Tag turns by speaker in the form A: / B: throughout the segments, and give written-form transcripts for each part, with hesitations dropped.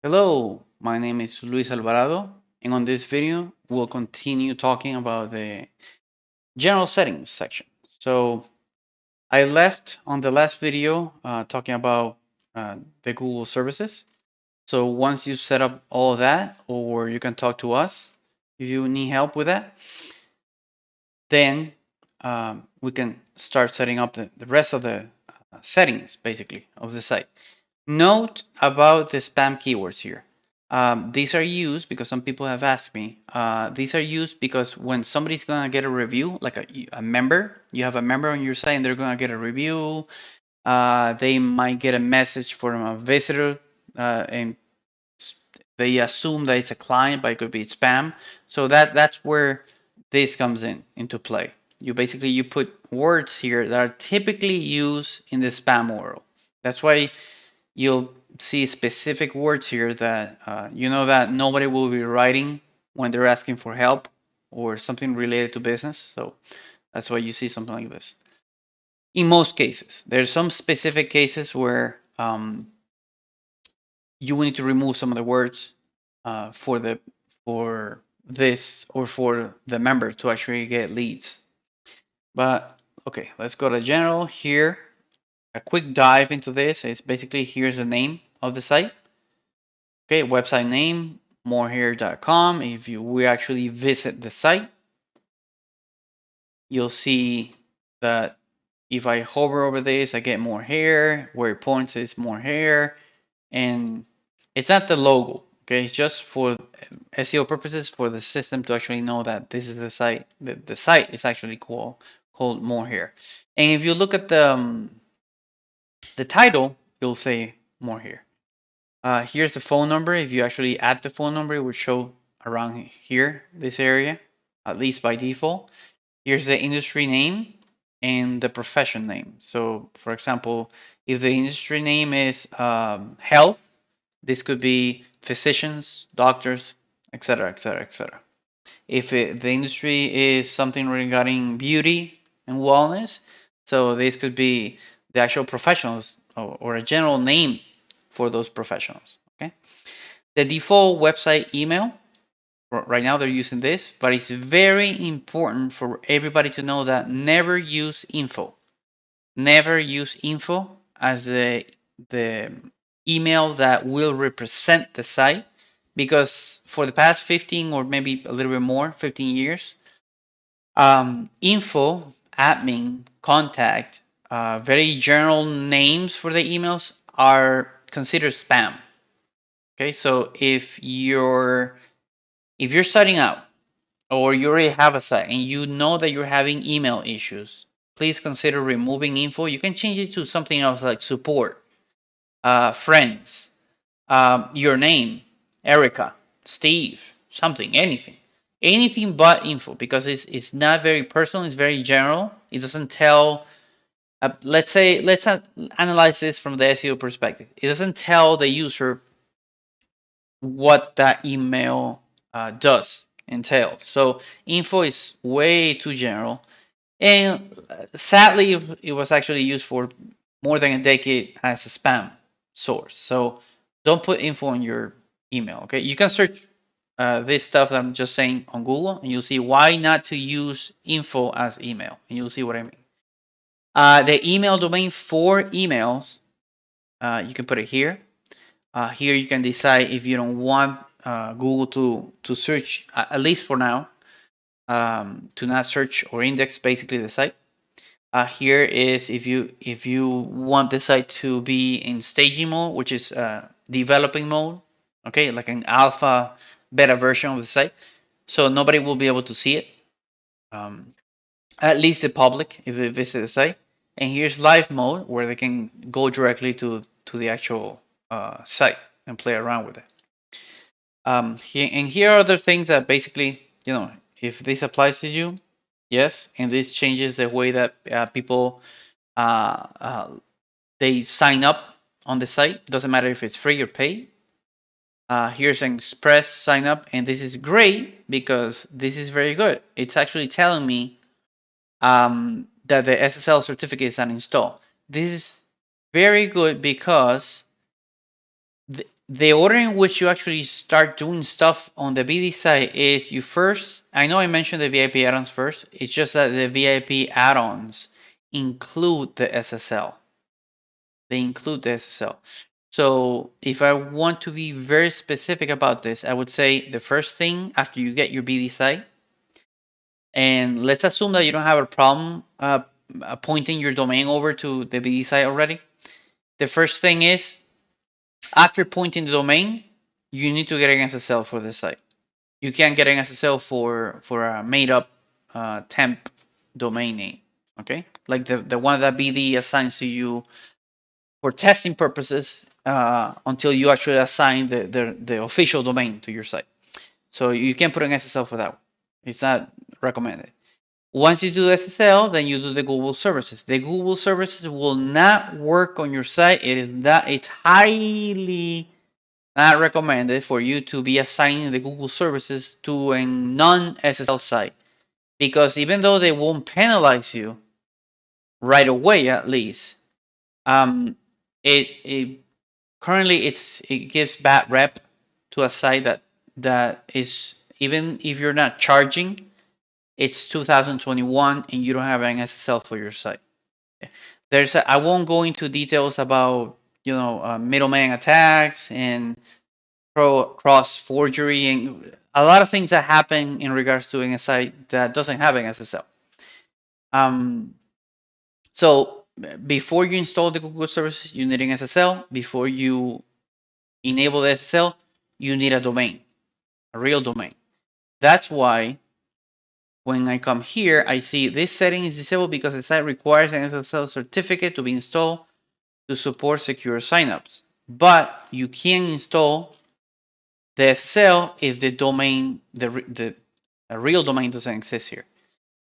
A: Hello, my name is Luis Alvarado, and on this video, we'll continue talking about the general settings section. So I left on the last video talking about the Google services. So once you set up all of that, or you can talk to us if you need help with that, then we can start setting up the rest of the settings, basically, of the site. Note about the spam keywords here. These are used because some people have asked me. These are used because when somebody's gonna get a review, like a member, you have a member on your site and they're gonna get a review. They might get a message from a visitor, and they assume that it's a client, but it could be spam. So that's where this comes into play. You put words here that are typically used in the spam world. That's why you'll see specific words here that you know that nobody will be writing when they're asking for help or something related to business. So that's why you see something like this. In most cases, there's some specific cases where you will need to remove some of the words for this or for the member to actually get leads. But okay, let's go to general here. A quick dive into this is basically here's the name of the site. Okay, website name, morehere.com. If we actually visit the site, you'll see that if I hover over this, I get more hair. Where it points is more hair. And it's not the logo. Okay, it's just for SEO purposes for the system to actually know that this is the site. The site is actually called more hair. And if you look at the title, you'll say more hair. Here's the phone number. If you actually add the phone number, it will show around here, this area, at least by default. Here's the industry name and the profession name. So, for example, if the industry name is health, this could be physicians, doctors, etc., etc., etc. If the industry is something regarding beauty and wellness, so this could be the actual professionals or a general name for those professionals. Okay. The default website email, right now they're using this, but it's very important for everybody to know that never use info. Never use info as the email that will represent the site, because for the past 15 or maybe a little bit more, 15 years, info, admin, contact, very general names for the emails are considered spam. Okay, so if you're starting out or you already have a site and you know that you're having email issues, please consider removing info. You can change it to something else like support, friends, your name, Erica, Steve, something, anything but info, because it's not very personal. It's very general. It doesn't tell. Let's analyze this from the SEO perspective. It doesn't tell the user what that email does entail. So info is way too general, and sadly, it was actually used for more than a decade as a spam source. So don't put info in your email. Okay, you can search this stuff that I'm just saying on Google, and you'll see why not to use info as email, and you'll see what I mean. The email domain for emails, you can put it here. Here you can decide if you don't want Google to search, at least for now, to not search or index basically the site. Here is if you want the site to be in staging mode, which is developing mode, okay, like an alpha beta version of the site, so nobody will be able to see it, um, at least the public if they visit the site. And here's live mode where they can go directly to the actual site and play around with it. Here are other things that basically, if this applies to you, yes, and this changes the way that people uh, uh, they sign up on the site. Doesn't matter if it's free or paid. Here's an express sign up, and this is great because this is very good. It's actually telling me that the SSL certificate is uninstalled. This is very good because the order in which you actually start doing stuff on the BD side is you first, I know I mentioned the VIP add-ons first, it's just that the VIP add-ons include the SSL. They include the SSL. So if I want to be very specific about this, I would say the first thing after you get your BD site, and let's assume that you don't have a problem pointing your domain over to the BD site already. The first thing is, after pointing the domain, you need to get an SSL for the site. You can't get an SSL for a made up temp domain name. Okay, like the one that BD assigns to you for testing purposes until you actually assign the official domain to your site. So you can put an SSL for that one. It's not recommended. Once you do SSL, then you do the Google services. The Google services will not work on your site. It's highly not recommended for you to be assigning the Google services to a non-SSL site, because even though they won't penalize you right away, at least, it currently it gives bad rep to a site that is, even if you're not charging, it's 2021 and you don't have an SSL for your site. I won't go into details about middleman attacks and cross forgery and a lot of things that happen in regards to a site that doesn't have an SSL. Um, so before you install the Google services, you need an SSL. Before you enable the SSL, you need a domain, a real domain. That's why when I come here, I see this setting is disabled because the site requires an SSL certificate to be installed to support secure signups. But you can install the SSL if the domain, the real domain doesn't exist here.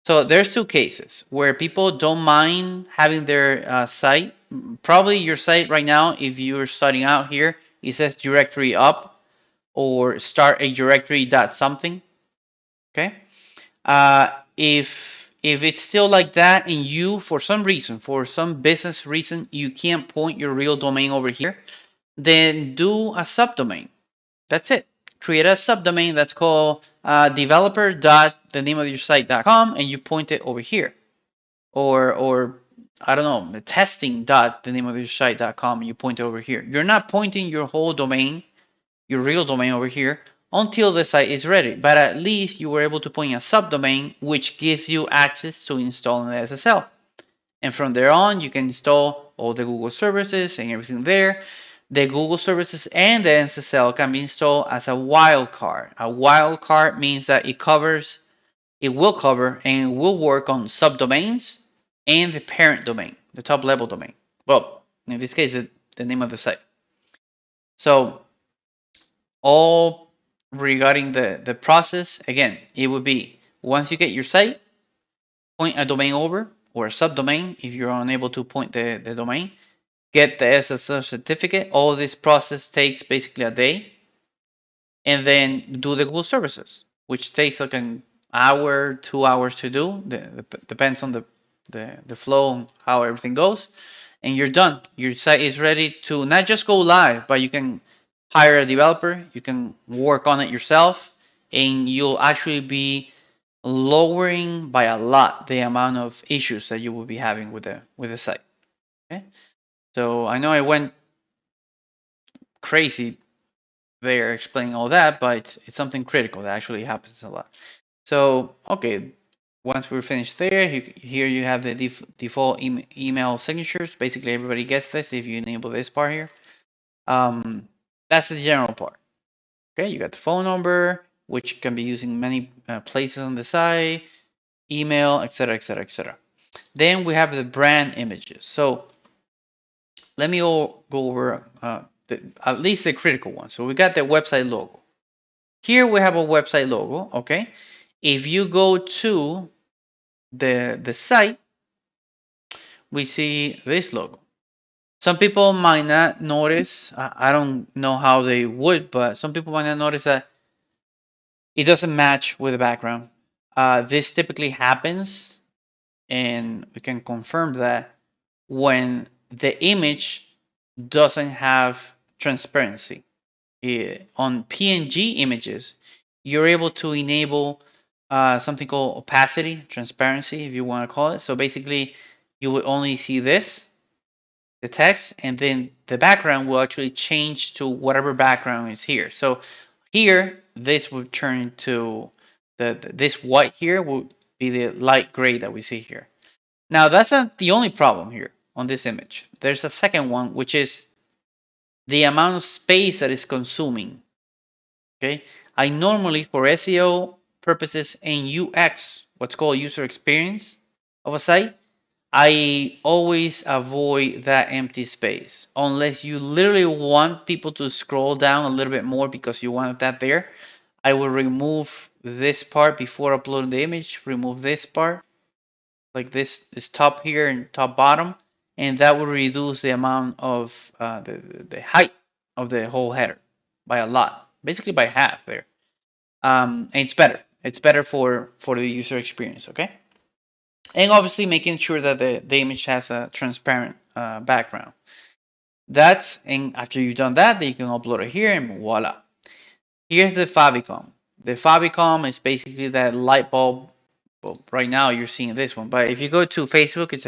A: So there's two cases where people don't mind having their site. Probably your site right now, if you're starting out here, it says directory up or start a directory dot something. Okay. If it's still like that and you, for some reason, for some business reason, you can't point your real domain over here, then do a subdomain. That's it. Create a subdomain that's called developer dot the name of your site.com and you point it over here. Or I don't know, testing dot the name of your site.com and you point it over here. You're not pointing your whole domain, your real domain over here until the site is ready. But at least you were able to point a subdomain which gives you access to installing the SSL. And from there on, you can install all the Google services and everything there. The Google services and the SSL can be installed as a wildcard. A wildcard means that it will cover and will work on subdomains and the parent domain, the top level domain. Well, in this case, the name of the site. So all regarding the process, again, it would be once you get your site, point a domain over or a subdomain if you're unable to point the domain, get the SSL certificate. All this process takes basically a day, and then do the Google services, which takes like an hour, 2 hours to do. Depends on the flow and how everything goes, and you're done. Your site is ready to not just go live, but you can hire a developer, you can work on it yourself, and you'll actually be lowering by a lot the amount of issues that you will be having with the site. Okay, so I know I went crazy there explaining all that, but it's something critical that actually happens a lot. So, okay, once we're finished there, here you have the default email signatures. Basically, everybody gets this if you enable this part here. That's the general part. Okay, you got the phone number, which can be used in many places on the site, email, etc., etc., etc. Then we have the brand images. So let me go over at least the critical ones. So we got the website logo. Here we have a website logo, okay? If you go to the site, we see this logo. Some people might not notice, I don't know how they would, but some people might not notice that it doesn't match with the background. This typically happens, and we can confirm that when the image doesn't have transparency. on PNG images, you're able to enable something called opacity transparency, if you want to call it. So basically, you will only see this, the text, and then the background will actually change to whatever background is here. So here, this will turn to this white here will be the light gray that we see here. Now that's not the only problem here on this image. There's a second one, which is the amount of space that is consuming. Okay, I normally for SEO purposes and UX, what's called user experience of a site, I always avoid that empty space unless you literally want people to scroll down a little bit more because you want that there. I will remove this part before uploading the image, remove this part, like this top here and top bottom, and that will reduce the amount of the height of the whole header by a lot, basically by half there. And it's better. It's better for the user experience. Okay, and obviously making sure that the image has a transparent background. That's and after you've done that, then you can upload it here and voila. Here's the favicon. The favicon is basically that light bulb. Well, right now you're seeing this one, but if you go to Facebook, it's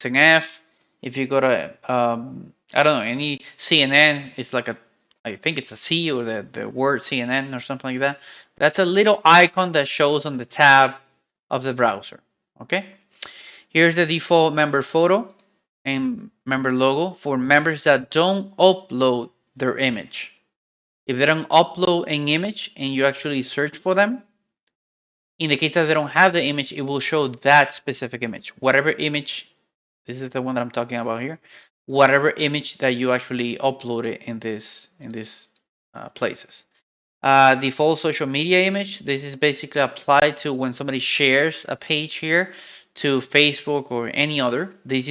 A: an F. If you go to I don't know, any CNN, it's like a, I think it's a C or the word CNN or something like that. That's a little icon that shows on the tab of the browser. Okay. Here's the default member photo and member logo for members that don't upload their image. If they don't upload an image and you actually search for them, in the case that they don't have the image, it will show that specific image. Whatever image, this is the one that I'm talking about here. Whatever image that you actually uploaded in these places. Default social media image. This is basically applied to when somebody shares a page here to Facebook or any other. This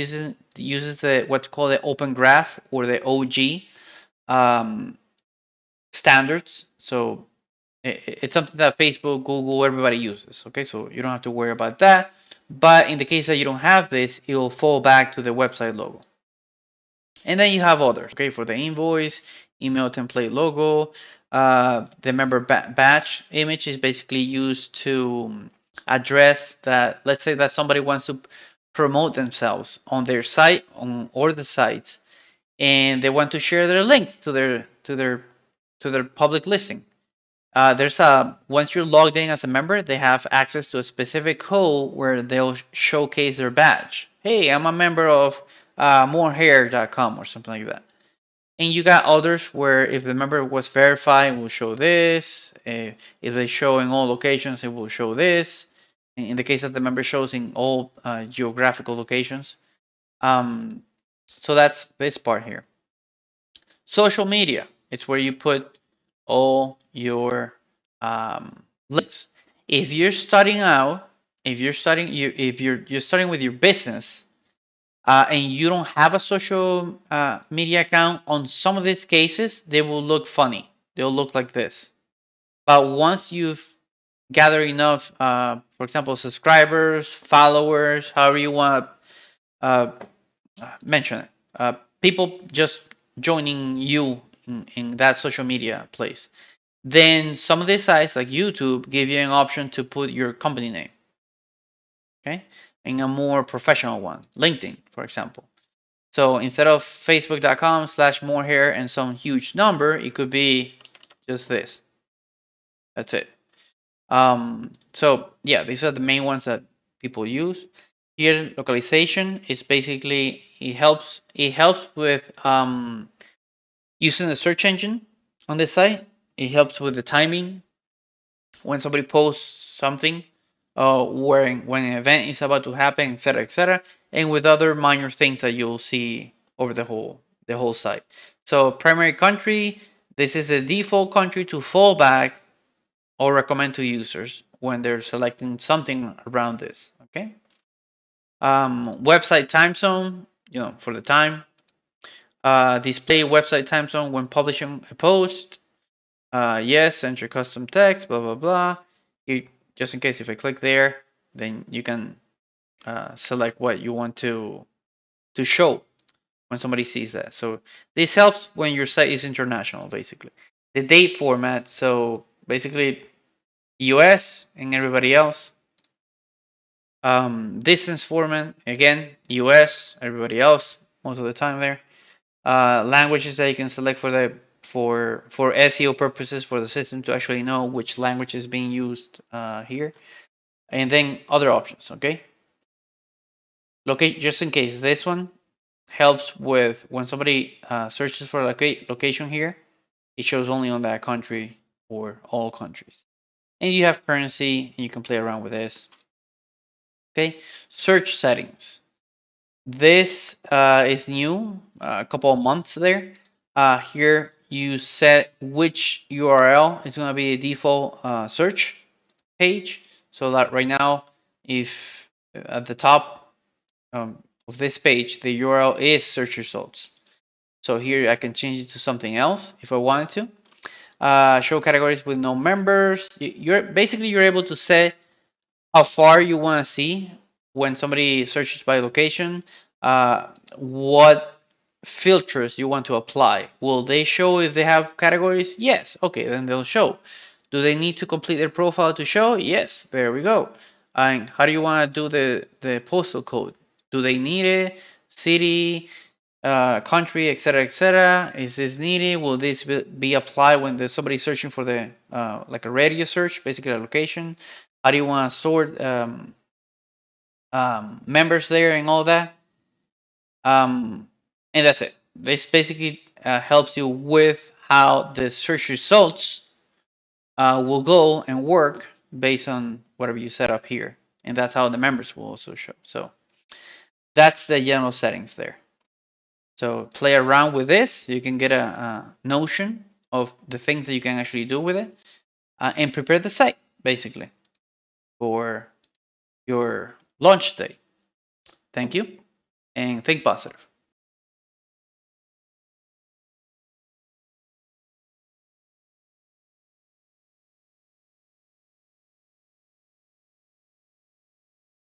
A: uses the what's called the Open Graph or the OG standards. So it's something that Facebook, Google, everybody uses. Okay, so you don't have to worry about that. But in the case that you don't have this, it will fall back to the website logo. And then you have others, okay, for the invoice, email template logo. The member batch image is basically used to address that. Let's say that somebody wants to promote themselves on their site or the sites, and they want to share their link to their public listing. There's a once you're logged in as a member, they have access to a specific code where they'll showcase their badge. Hey, I'm a member of morehair.com or something like that. And you got others where if the member was verified, it will show this. If they show in all locations, it will show this. In the case that the member shows in all geographical locations. So that's this part here. Social media. It's where you put all your links. If you're starting out, if you're starting with your business, and you don't have a social media account, on some of these cases, they will look funny. They'll look like this. But once you've gathered enough, for example, subscribers, followers, however you want to mention it, people just joining you in that social media place, then some of these sites like YouTube give you an option to put your company name, okay, in a more professional one, LinkedIn, for example. So instead of facebook.com/morehair and some huge number, it could be just this. That's it. So yeah, these are the main ones that people use. Here, localization is basically it helps with using the search engine on this site. It helps with the timing when somebody posts something, when an event is about to happen, etc., and with other minor things that you'll see over the whole site. So primary country, this is the default country to fall back or recommend to users when they're selecting something around this. Okay. Website time zone, for the time. Display website time zone when publishing a post. Yes, enter custom text, blah, blah, blah. Just in case if I click there, then you can select what you want to show when somebody sees that. So this helps when your site is international, basically. the date format. So basically, US and everybody else. Distance format, again, US, everybody else, most of the time there. Languages that you can select for the for SEO purposes for the system to actually know which language is being used here, and then other options. Okay, locate just in case this one helps with when somebody searches for location here, it shows only on that country or all countries. And you have currency, and you can play around with this. Okay, search settings. This is new, a couple of months there. Here you set which URL is going to be a default search page. So that right now, if at the top of this page, the URL is search results. So here I can change it to something else if I wanted to. Show categories with no members. You're able to set how far you want to see when somebody searches by location, what filters you want to apply. Will they show if they have categories? Yes. Okay, then they'll show. Do they need to complete their profile to show? Yes. There we go. And how do you want to do the postal code? Do they need it? City, country, etc., etc. Is this needed? Will this be applied when there's somebody searching for the like a radius search, basically a location? How do you want to sort members there and all that? And that's it. This basically helps you with how the search results will go and work based on whatever you set up here, and that's how the members will also show. So that's the general settings there. So play around with this. You can get a notion of the things that you can actually do with it, and prepare the site basically for your launch day. Thank you, and think positive.